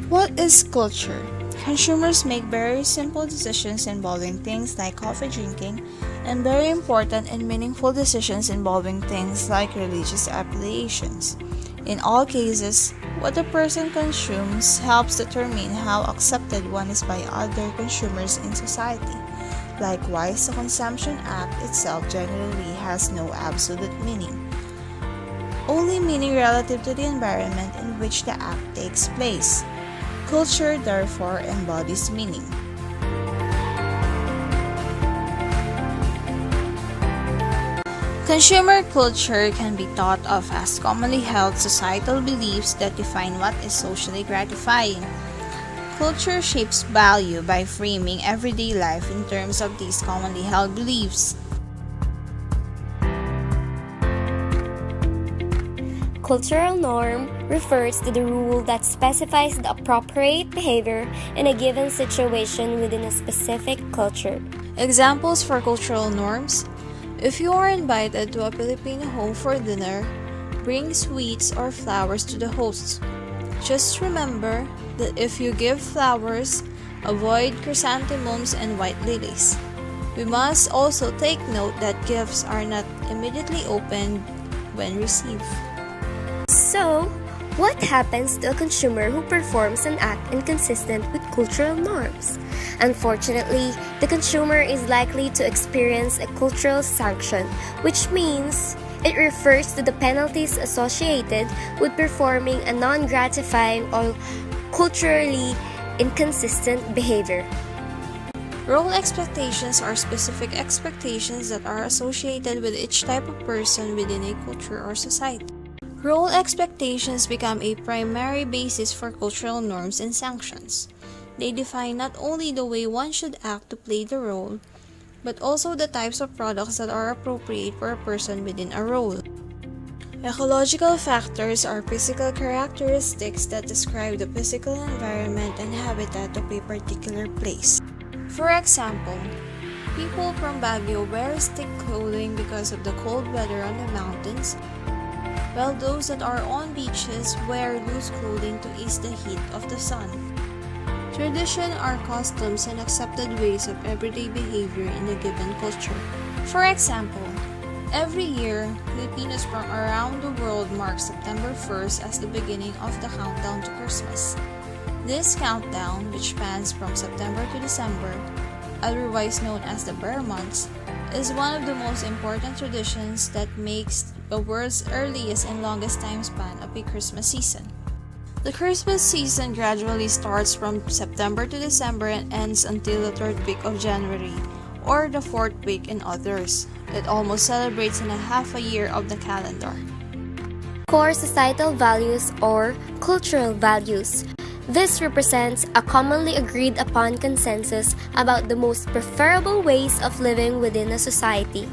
What is culture? Consumers make very simple decisions involving things like coffee drinking, and very important and meaningful decisions involving things like religious affiliations. In all cases, what a person consumes helps determine how accepted one is by other consumers in society. Likewise, the consumption act itself generally has no absolute meaning, only meaning relative to the environment in which the act takes place. Culture, therefore, embodies meaning. Consumer culture can be thought of as commonly held societal beliefs that define what is socially gratifying. Culture shapes value by framing everyday life in terms of these commonly held beliefs. Cultural norm refers to the rule that specifies the appropriate behavior in a given situation within a specific culture. Examples for cultural norms: if you are invited to a Filipino home for dinner, bring sweets or flowers to the host. Just remember that if you give flowers, avoid chrysanthemums and white lilies. We must also take note that gifts are not immediately opened when received. So, what happens to a consumer who performs an act inconsistent with cultural norms? Unfortunately, the consumer is likely to experience a cultural sanction, which means it refers to the penalties associated with performing a non-gratifying or culturally inconsistent behavior. Role expectations are specific expectations that are associated with each type of person within a culture or society. Role expectations become a primary basis for cultural norms and sanctions. They define not only the way one should act to play the role, but also the types of products that are appropriate for a person within a role. Ecological factors are physical characteristics that describe the physical environment and habitat of a particular place. For example, people from Baguio wear thick clothing because of the cold weather on the mountains, while those that are on beaches wear loose clothing to ease the heat of the sun. Tradition are customs and accepted ways of everyday behavior in a given culture. For example, every year, Filipinos from around the world mark September 1st as the beginning of the countdown to Christmas. This countdown, which spans from September to December, otherwise known as the Bear Months, is one of the most important traditions that makes the world's earliest and longest time span of a Christmas season. The Christmas season gradually starts from September to December and ends until the third week of January, or the fourth week in others. It almost celebrates in a half a year of the calendar. Core societal values or cultural values. This represents a commonly agreed upon consensus about the most preferable ways of living within a society.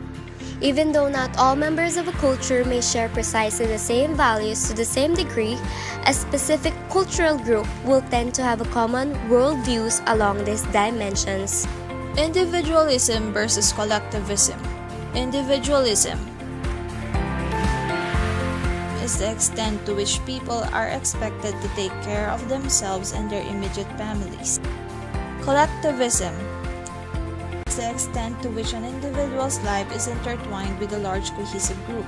Even though not all members of a culture may share precisely the same values to the same degree, a specific cultural group will tend to have a common worldviews along these dimensions. Individualism versus collectivism. Individualism is the extent to which people are expected to take care of themselves and their immediate families. Collectivism is the extent to which an individual's life is intertwined with a large cohesive group.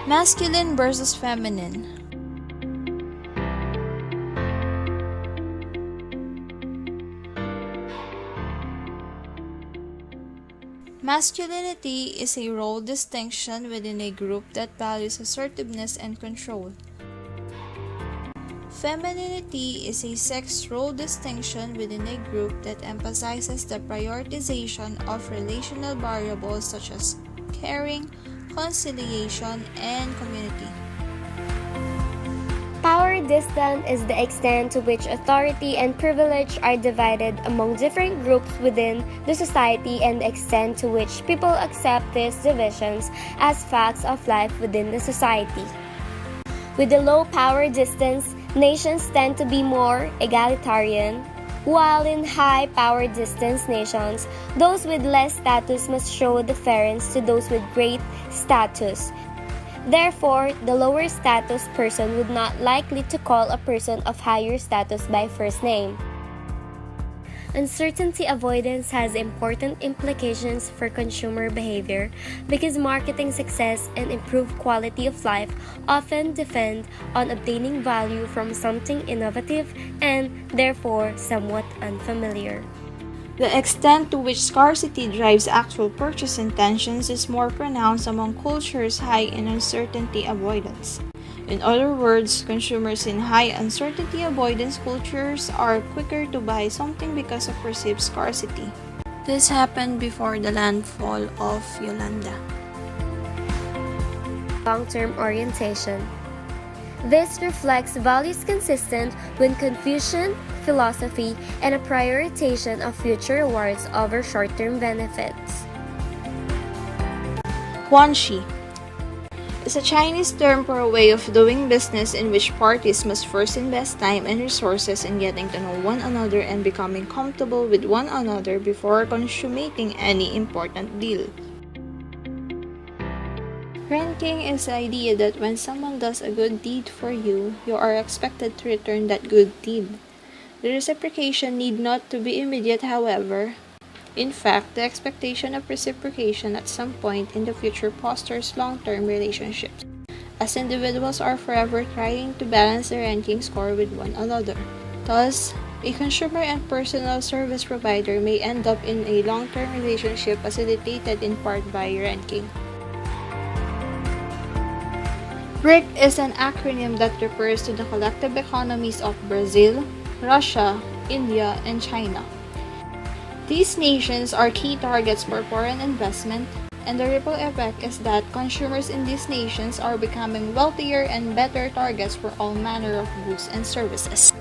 Masculine versus feminine. Masculinity is a role distinction within a group that values assertiveness and control. Femininity is a sex role distinction within a group that emphasizes the prioritization of relational variables such as caring, conciliation, and community. Power distance is the extent to which authority and privilege are divided among different groups within the society and the extent to which people accept these divisions as facts of life within the society. With the low power distance, nations tend to be more egalitarian, while in high power distance nations, those with less status must show deference to those with great status. Therefore, the lower status person would not likely to call a person of higher status by first name. Uncertainty avoidance has important implications for consumer behavior because marketing success and improved quality of life often depend on obtaining value from something innovative and, therefore, somewhat unfamiliar. The extent to which scarcity drives actual purchase intentions is more pronounced among cultures high in uncertainty avoidance. In other words, consumers in high uncertainty avoidance cultures are quicker to buy something because of perceived scarcity. This happened before the landfall of Yolanda. Long-term orientation. This reflects values consistent with Confucian philosophy and a prioritization of future rewards over short-term benefits. Guanxi is a Chinese term for a way of doing business in which parties must first invest time and resources in getting to know one another and becoming comfortable with one another before consummating any important deal. Ranking is the idea that when someone does a good deed for you, you are expected to return that good deed. The reciprocation need not to be immediate, however. In fact, the expectation of reciprocation at some point in the future fosters long-term relationships, as individuals are forever trying to balance their ranking score with one another. Thus, a consumer and personal service provider may end up in a long-term relationship facilitated in part by ranking. BRIC is an acronym that refers to the collective economies of Brazil, Russia, India, and China. These nations are key targets for foreign investment, and the ripple effect is that consumers in these nations are becoming wealthier and better targets for all manner of goods and services.